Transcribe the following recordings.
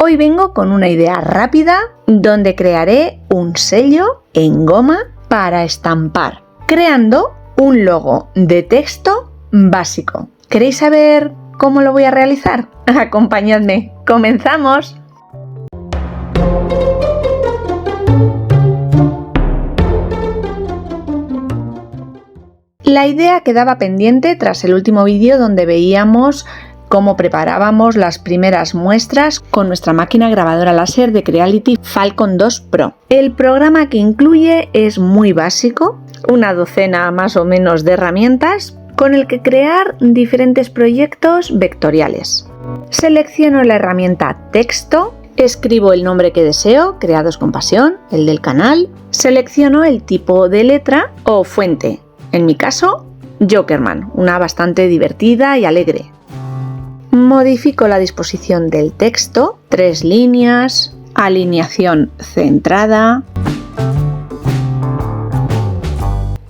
Hoy vengo con una idea rápida donde crearé un sello en goma para estampar, creando un logo de texto básico. ¿Queréis saber cómo lo voy a realizar? Acompañadme, ¡comenzamos! La idea quedaba pendiente tras el último vídeo donde veíamos cómo preparábamos las primeras muestras con nuestra máquina grabadora láser de Creality Falcon 2 Pro. El programa que incluye es muy básico, una docena más o menos de herramientas con el que crear diferentes proyectos vectoriales. Selecciono la herramienta Texto, escribo el nombre que deseo, Creados con Pasión, el del canal, selecciono el tipo de letra o fuente. En mi caso, Jokerman, una bastante divertida y alegre. Modifico la disposición del texto, 3 líneas, alineación centrada,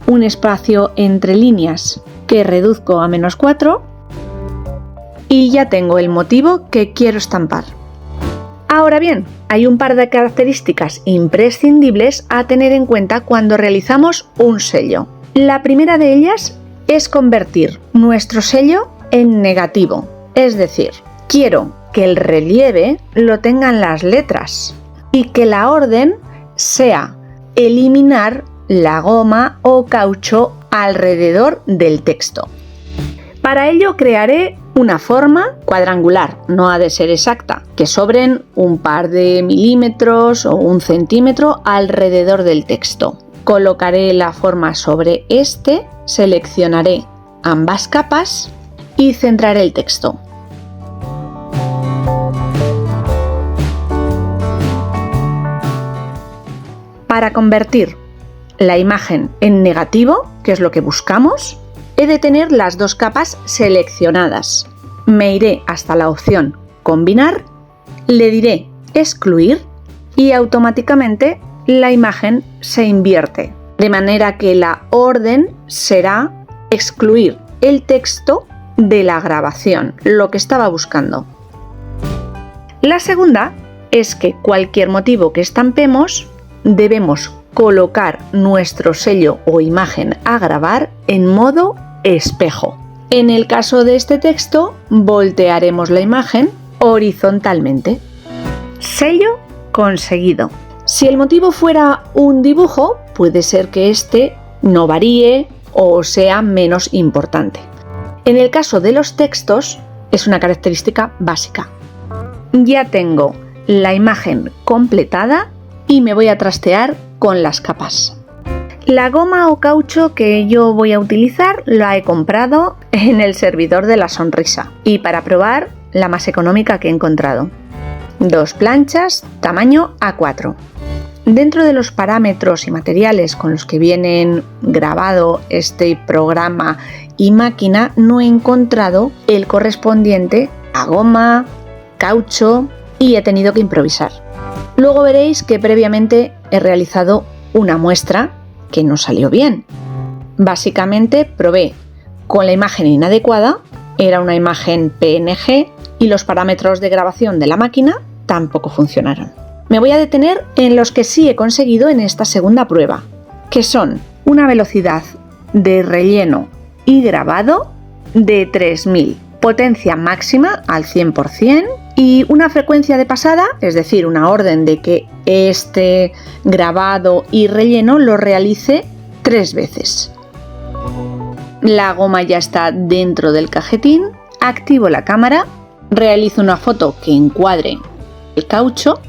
un espacio entre líneas que reduzco a -4 y ya tengo el motivo que quiero estampar. Ahora bien, hay un par de características imprescindibles a tener en cuenta cuando realizamos un sello. La primera de ellas es convertir nuestro sello en negativo, es decir, quiero que el relieve lo tengan las letras y que la orden sea eliminar la goma o caucho alrededor del texto. Para ello crearé una forma cuadrangular, no ha de ser exacta, que sobren un par de milímetros o 1 centímetro alrededor del texto. Colocaré la forma sobre este, seleccionaré ambas capas y centraré el texto. Para convertir la imagen en negativo, que es lo que buscamos, he de tener las 2 capas seleccionadas. Me iré hasta la opción Combinar, le diré Excluir y automáticamente la imagen se invierte, de manera que la orden será excluir el texto de la grabación, lo que estaba buscando. La segunda es que cualquier motivo que estampemos debemos colocar nuestro sello o imagen a grabar en modo espejo. En el caso de este texto, voltearemos la imagen horizontalmente. Sello conseguido. Si el motivo fuera un dibujo, puede ser que este no varíe o sea menos importante. En el caso de los textos, es una característica básica. Ya tengo la imagen completada y me voy a trastear con las capas. La goma o caucho que yo voy a utilizar la he comprado en el servidor de la sonrisa y para probar la más económica que he encontrado. 2 planchas tamaño A4. Dentro de los parámetros y materiales con los que vienen grabado este programa y máquina no he encontrado el correspondiente a goma, caucho y he tenido que improvisar. Luego veréis que previamente he realizado una muestra que no salió bien. Básicamente probé con la imagen inadecuada, era una imagen PNG y los parámetros de grabación de la máquina tampoco funcionaron. Me voy a detener en los que sí he conseguido en esta segunda prueba, que son una velocidad de relleno y grabado de 3000, potencia máxima al 100% y una frecuencia de pasada, es decir, una orden de que este grabado y relleno lo realice 3 veces. La goma ya está dentro del cajetín, activo la cámara, realizo una foto que encuadre el caucho,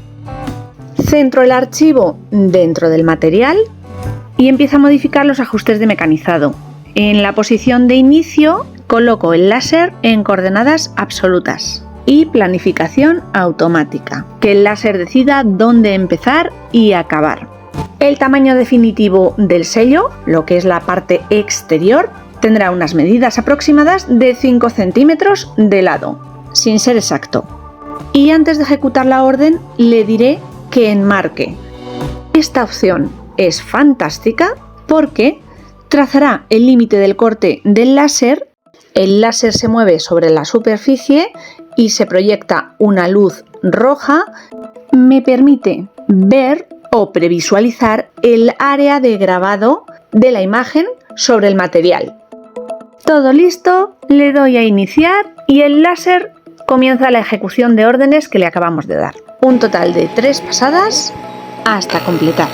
centro el archivo dentro del material y empiezo a modificar los ajustes de mecanizado. En la posición de inicio coloco el láser en coordenadas absolutas y planificación automática, que el láser decida dónde empezar y acabar. El tamaño definitivo del sello, lo que es la parte exterior, tendrá unas medidas aproximadas de 5 centímetros de lado, sin ser exacto. Y antes de ejecutar la orden le diré que enmarque. Esta opción es fantástica porque trazará el límite del corte del láser, el láser se mueve sobre la superficie y se proyecta una luz roja me permite ver o previsualizar el área de grabado de la imagen sobre el material. Todo listo, le doy a iniciar y el láser comienza la ejecución de órdenes que le acabamos de dar. Un total de 3 pasadas hasta completar.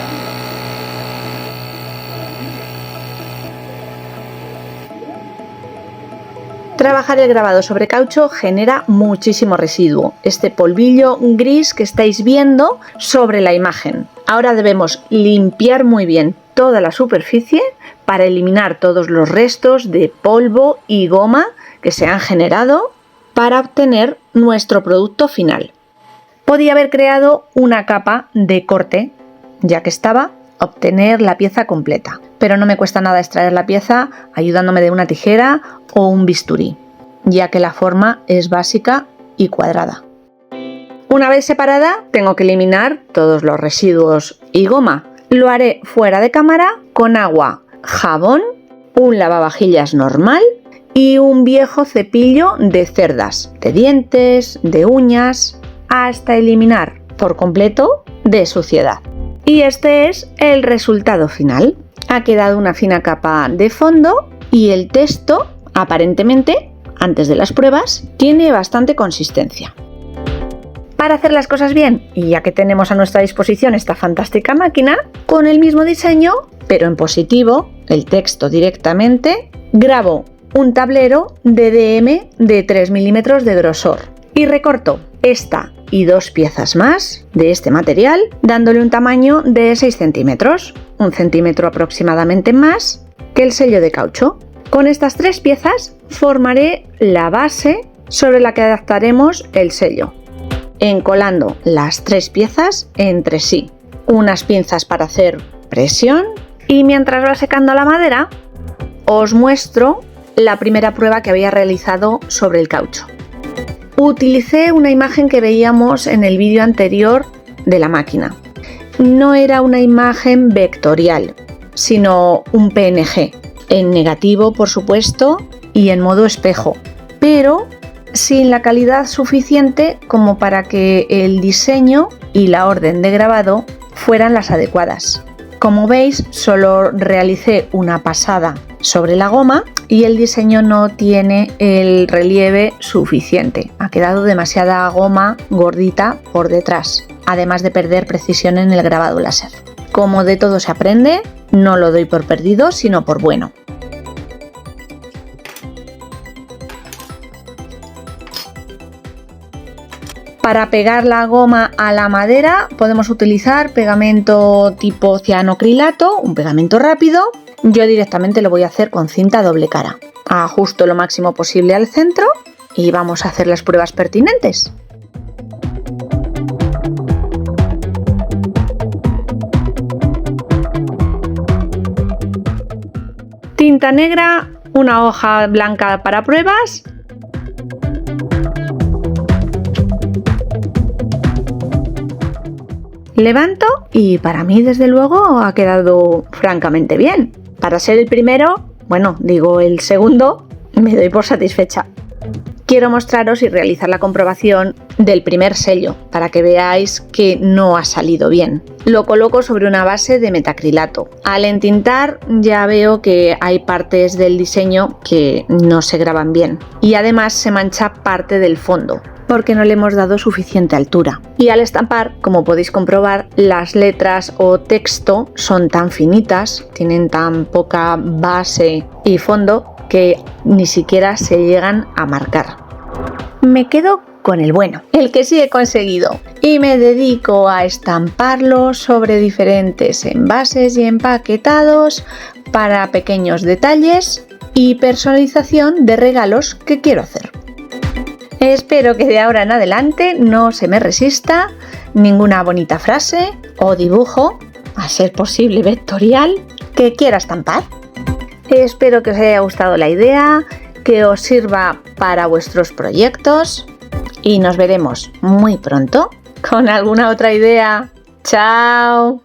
Trabajar el grabado sobre caucho genera muchísimo residuo, este polvillo gris que estáis viendo sobre la imagen. Ahora debemos limpiar muy bien toda la superficie para eliminar todos los restos de polvo y goma que se han generado para obtener nuestro producto final. Podía haber creado una capa de corte, ya que estaba obtener la pieza completa, pero no me cuesta nada extraer la pieza ayudándome de una tijera o un bisturí, ya que la forma es básica y cuadrada. Una vez separada, tengo que eliminar todos los residuos y goma. Lo haré fuera de cámara con agua, jabón, un lavavajillas normal y un viejo cepillo de cerdas, de dientes, de uñas, hasta eliminar por completo de suciedad. Y este es el resultado final. Ha quedado una fina capa de fondo y el texto, aparentemente, antes de las pruebas, tiene bastante consistencia. Para hacer las cosas bien, y ya que tenemos a nuestra disposición esta fantástica máquina, con el mismo diseño, pero en positivo, el texto directamente, grabo un tablero de DM de 3 milímetros de grosor y recorto esta y 2 piezas más de este material, dándole un tamaño de 6 centímetros, 1 centímetro aproximadamente más que el sello de caucho. Con estas 3 piezas formaré la base sobre la que adaptaremos el sello, encolando las 3 piezas entre sí, unas pinzas para hacer presión y mientras va secando la madera os muestro la primera prueba que había realizado sobre el caucho. Utilicé una imagen que veíamos en el vídeo anterior de la máquina. No era una imagen vectorial, sino un PNG, en negativo por supuesto y en modo espejo, pero sin la calidad suficiente como para que el diseño y la orden de grabado fueran las adecuadas. Como veis, solo realicé una pasada sobre la goma y el diseño no tiene el relieve suficiente. Ha quedado demasiada goma gordita por detrás, además de perder precisión en el grabado láser. Como de todo se aprende, no lo doy por perdido, sino por bueno. Para pegar la goma a la madera podemos utilizar pegamento tipo cianocrilato, un pegamento rápido. Yo directamente lo voy a hacer con cinta doble cara. Ajusto lo máximo posible al centro y vamos a hacer las pruebas pertinentes. Tinta negra, una hoja blanca para pruebas. Levanto y para mí desde luego ha quedado francamente bien. Para ser el primero, el segundo, me doy por satisfecha. Quiero mostraros y realizar la comprobación del primer sello para que veáis que no ha salido bien. Lo coloco sobre una base de metacrilato. Al entintar ya veo que hay partes del diseño que no se graban bien y además se mancha parte del fondo, porque no le hemos dado suficiente altura. Y al estampar, como podéis comprobar, las letras o texto son tan finitas, tienen tan poca base y fondo que ni siquiera se llegan a marcar. Me quedo con el bueno, el que sí he conseguido, y me dedico a estamparlo sobre diferentes envases y empaquetados para pequeños detalles y personalización de regalos que quiero hacer. Espero que de ahora en adelante no se me resista ninguna bonita frase o dibujo, a ser posible vectorial, que quiera estampar. Espero que os haya gustado la idea, que os sirva para vuestros proyectos y nos veremos muy pronto con alguna otra idea. ¡Chao!